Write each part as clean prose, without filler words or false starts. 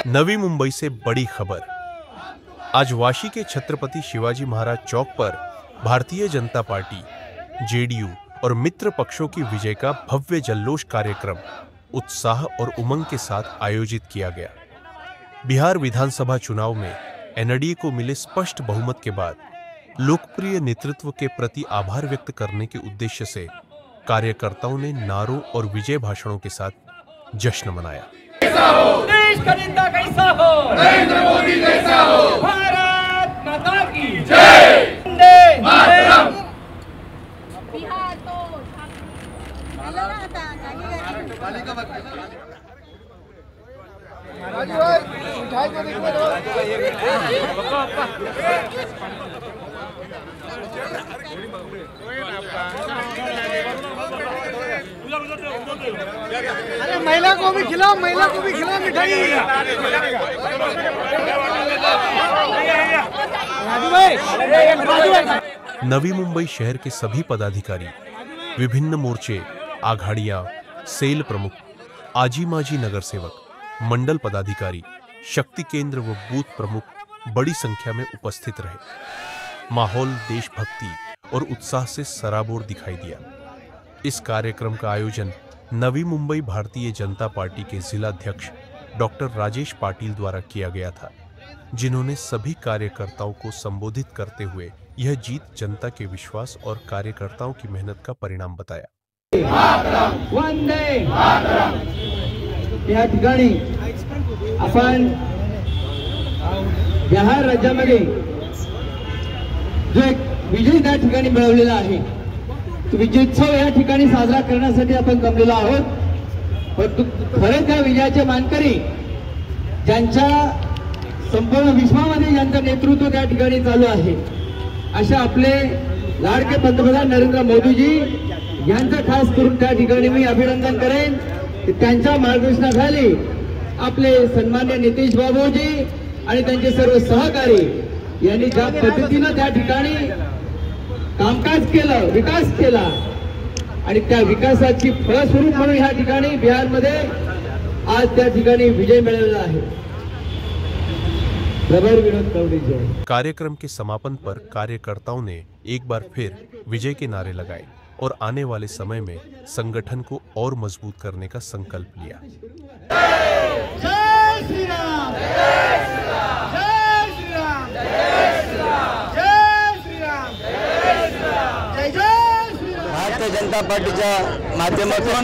नवी मुंबई से बड़ी खबर। आज वाशी के छत्रपति शिवाजी महाराज चौक पर भारतीय जनता पार्टी, जेडीयू और मित्र पक्षों की विजय का भव्य जल्लोष कार्यक्रम उत्साह और उमंग के साथ आयोजित किया गया। बिहार विधानसभा चुनाव में एनडीए को मिले स्पष्ट बहुमत के बाद लोकप्रिय नेतृत्व के प्रति आभार व्यक्त करने के उद्देश्य से कार्यकर्ताओं ने नारों और विजय भाषणों के साथ जश्न मनाया। देश का नेता कैसा हो, नरेंद्र मोदी जैसा हो, भारत माता की जय, वंदे मातरम। बिहार तो अरे महिला को भी खिलाओ मिठाई। नवी मुंबई शहर के सभी पदाधिकारी, विभिन्न मोर्चे, आघाड़ियां, सेल प्रमुख, आजी माजी नगर सेवक, मंडल पदाधिकारी, शक्ति केंद्र व बूथ प्रमुख बड़ी संख्या में उपस्थित रहे। माहौल देशभक्ति और उत्साह से सराबोर दिखाई दिया। इस कार्यक्रम का आयोजन नवी मुंबई भारतीय जनता पार्टी के जिलाध्यक्ष डॉक्टर राजेश पाटिल द्वारा किया गया था, जिन्होंने सभी कार्यकर्ताओं को संबोधित करते हुए यह जीत जनता के विश्वास और कार्यकर्ताओं की मेहनत का परिणाम बताया। वंदे मातरम। या ठिकाणी आपण बिहार राज्यामध्ये जो एक विजय त्या ठिकाणी मिळवलेला आहे, तो विजयोत्सव या ठिकाणी साजरा करण्यासाठी आपण जमलेलो आहोत। परंतु खरे त्या विजयाचे मानकरी, ज्यांच्या संपूर्ण विश्वामध्ये ज्यांचं नेतृत्व त्या ठिकाणी चालू आहे, अशा आपले लाडके पंतप्रधान नरेंद्र मोदीजी यांचं खास करून त्या ठिकाणी मी अभिनंदन करेन। त्यांच्या मार्गदर्शनाखाली आपले सन्मान्य नितीश बाबूजी आणि त्यांचे सर्व सहकारी यांनी ज्या पद्धतीने त्या ठिकाणी कामकाज केलं, विकास केला आणि त्या विकासाची फलस्वरूप म्हणून या ठिकाणी बिहारमध्ये आज त्या ठिकाणी विजय मिळवला आहे। कार्यक्रम के समापन पर कार्यकर्ताओं ने एक बार फिर विजय के नारे लगाए और आने वाले समय में संगठन को और मजबूत करने का संकल्प लिया। जय श्री राम, जय श्री राम, जय श्री राम, जय श्री राम, जय श्री राम, जय श्री राम, जय श्री राम। भारतीय जनता पार्टीच्या माध्यमातून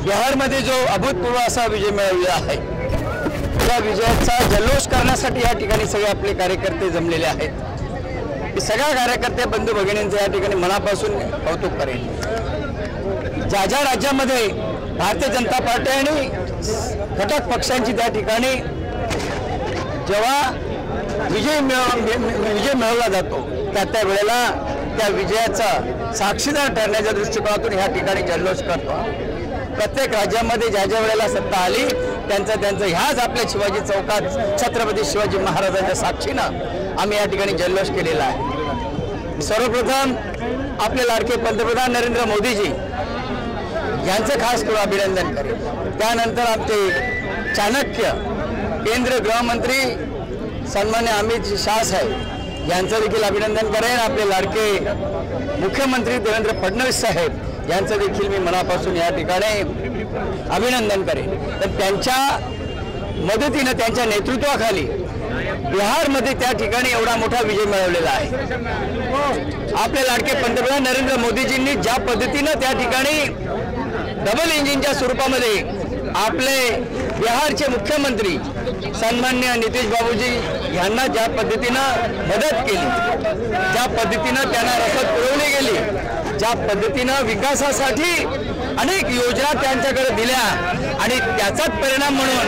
बिहारमध्ये जो अभूतपूर्व असा विजय मिळवला आहे, त्या विजयाचा जल्लोष करण्यासाठी या ठिकाणी सगळे आपले कार्यकर्ते जमलेले आहेत। सगळ्या कार्यकर्ते बंधू भगिनींचे या ठिकाणी मनापासून कौतुक करेन। ज्या ज्या राज्यामध्ये भारतीय जनता पार्टी आणि घटक पक्षांची त्या ठिकाणी जेव्हा विजय मिळवला जातो, त्या वेळेला त्या विजयाचा साक्षीदार ठरण्याच्या दृष्टिकोनातून या ठिकाणी जल्लोष करतो। प्रत्येक राज्यामध्ये ज्या ज्या वेळेला सत्ता आली, त्यांचं ह्याच आपल्या शिवाजी चौकात छत्रपती शिवाजी महाराजांच्या साक्षीनं आम्ही या ठिकाणी जल्लोष केलेला आहे। सर्वप्रथम आपले लाडके पंतप्रधान नरेंद्र मोदीजी यांचं खास करून अभिनंदन करेन। त्यानंतर आमचे चाणक्य केंद्र गृहमंत्री सन्मान्य अमित शाह साहेब यांचं देखील अभिनंदन करेन। आपले लाडके मुख्यमंत्री देवेंद्र फडणवीस साहेब यांचं देखील मी मनापासून या ठिकाणी अभिनंदन करेन। तर त्यांच्या मदतीने, त्यांच्या नेतृत्वाखाली बिहारमध्ये त्या ठिकाणी एवढा मोठा विजय मिळवलेला आहे। आपले लाडके पंतप्रधान नरेंद्र मोदीजींनी ज्या पद्धतीने त्या ठिकाणी डबल इंजिनच्या स्वरूपामध्ये आपले बिहारचे मुख्यमंत्री सन्मान्य नितीश बाबूजी यांना ज्या पद्धतीनं मदत केली, ज्या पद्धतीनं त्यांना रसद पुरवली गेली, ज्या पद्धतीनं विकासासाठी अनेक योजना त्यांच्याकडे दिल्या आणि त्याचाच परिणाम म्हणून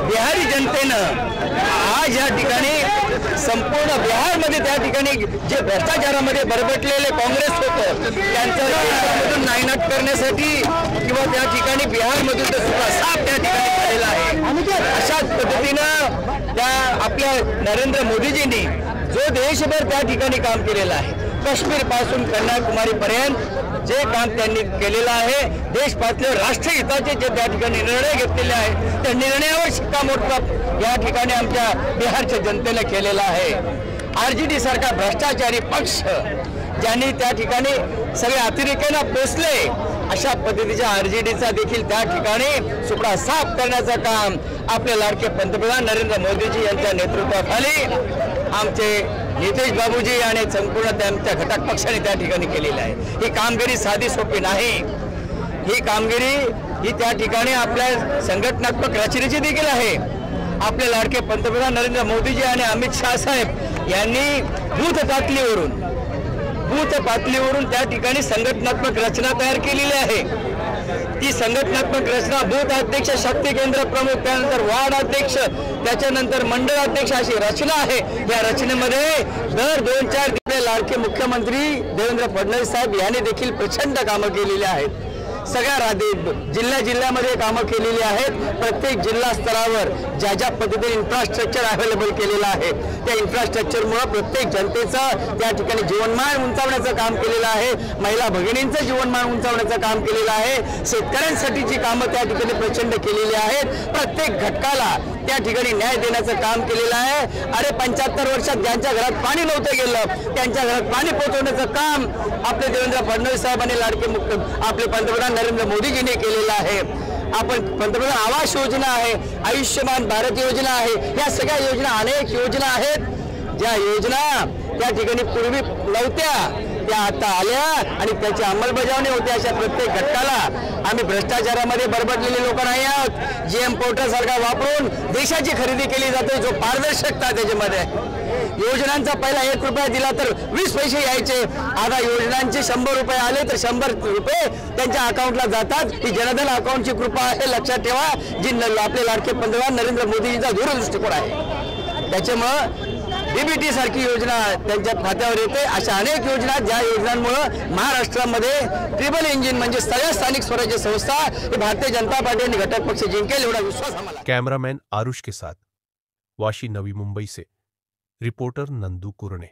बिहारी जनतेनं आज या ठिकाणी संपूर्ण बिहारमध्ये त्या ठिकाणी जे भ्रष्टाचारामध्ये बरबटलेले काँग्रेस होतं, त्यांचं देशामधून नायनाट करण्यासाठी किंवा त्या ठिकाणी बिहारमधून साफ त्या ठिकाणी झालेला आहे। अशाच पद्धतीनं त्या आपल्या नरेंद्र मोदीजींनी जो देशभर त्या ठिकाणी काम केलेलं आहे, काश्मीर पासून कन्याकुमारी पर्यंत जे काम त्यांनी केलेलं आहे, देश पातळीवर राष्ट्रहिताचे जे त्या ठिकाणी निर्णय घेतलेले आहेत त्या निर्णयावर शिक्कामोर्तब या ठिकाणी आमच्या बिहारच्या जनतेने केलेला आहे। RJD सारखा भ्रष्टाचारी पक्ष ज्यांनी त्या ठिकाणी सगळे अतिरेक्यांना पोचले, अशा पद्धतीच्या RJDचा देखील त्या ठिकाणी सुपडा साफ करण्याचं काम आपले लाडके पंतप्रधान नरेंद्र मोदीजी यांच्या नेतृत्वाखाली आमचे नितेश बाबूजी आणि संपूर्ण त्यांच्या घटक पक्षाने त्या ठिकाणी केलेली आहे। ही कामगिरी साधी सोपी नाही, ही कामगिरी ही त्या ठिकाणी आपल्या संघटनात्मक रचनेची देखील आहे। आपले लाडके पंतप्रधान नरेंद्र मोदीजी आणि अमित शाह साहेब यांनी बूथ पातळीवरून त्या ठिकाणी संघटनात्मक रचना तयार केलेली आहे। ती संघटनात्मक रचना बूथ अध्यक्ष, शक्ती केंद्र प्रमुख, त्यानंतर वार्ड अध्यक्ष, त्याच्यानंतर मंडळ अध्यक्ष अशी रचना आहे। या रचनेमध्ये दर 2-4 दिवस लाडके मुख्यमंत्री देवेंद्र फडणवीस साहेब यांनी देखील प्रचंड कामं केलेली आहेत। सगळ्या जिल्ह्यामध्ये कामं केलेली आहेत। प्रत्येक जिल्हा स्तरावर ज्या पद्धतीने इन्फ्रास्ट्रक्चर अवेलेबल केलेलं आहे त्या इन्फ्रास्ट्रक्चरमुळे प्रत्येक जनतेचं त्या ठिकाणी जीवनमान उंचावण्याचं काम केलेलं आहे। महिला भगिनींचं जीवनमान उंचावण्याचं काम केलेलं आहे। शेतकऱ्यांसाठीची कामं त्या ठिकाणी प्रचंड केलेली आहेत। प्रत्येक घटकाला त्या ठिकाणी न्याय देण्याचं काम केलेलं आहे। अरे 75 वर्षात ज्यांच्या घरात पाणी नव्हतं गेलं त्यांच्या घरात पाणी पोहोचवण्याचं काम आपले देवेंद्र फडणवीस साहेबांनी आपले पंतप्रधान नरेंद्र मोदीजींनी केलेलं आहे। आपण पंतप्रधान आवास योजना आहे, आयुष्यमान भारत योजना आहे, या सगळ्या योजना अनेक योजना आहेत ज्या योजना त्या ठिकाणी पूर्वी नव्हत्या त्या आता आल्या आणि त्याची अंमलबजावणी होते। अशा प्रत्येक घटकाला आम्ही भ्रष्टाचारामध्ये बरबडलेले लोक नाही आहोत। GM पोर्टल सारखा वापरून देशाची खरेदी केली जाते, जो पारदर्शकता त्याच्यामध्ये। योजनांचा पहिला 1 रुपया दिला तर 20 पैसे यायचे, आता योजनांचे 100 रुपये आले तर 100 रुपये त्यांच्या अकाउंटला जातात। ही जनधन अकाउंटची कृपा आहे, लक्षात ठेवा, जी आपले लाडके पंतप्रधान नरेंद्र मोदीजींचा दूरदृष्टिकोन आहे। त्याच्यामुळं DBT सारखी योजना त्यांच्या खात्यावर येते। अशा अनेक योजना ज्या योजनांमुळे महाराष्ट्रामध्ये ट्रिपल इंजिन म्हणजे सगळ्या स्थानिक स्वराज्य संस्था ही भारतीय जनता पार्टी आणि घटक पक्ष जिंकेल एवढा विश्वास आम्हाला। कैमरामैन आरुष के साथ वाशी, नवी मुंबई से रिपोर्टर नंदू कुरणे।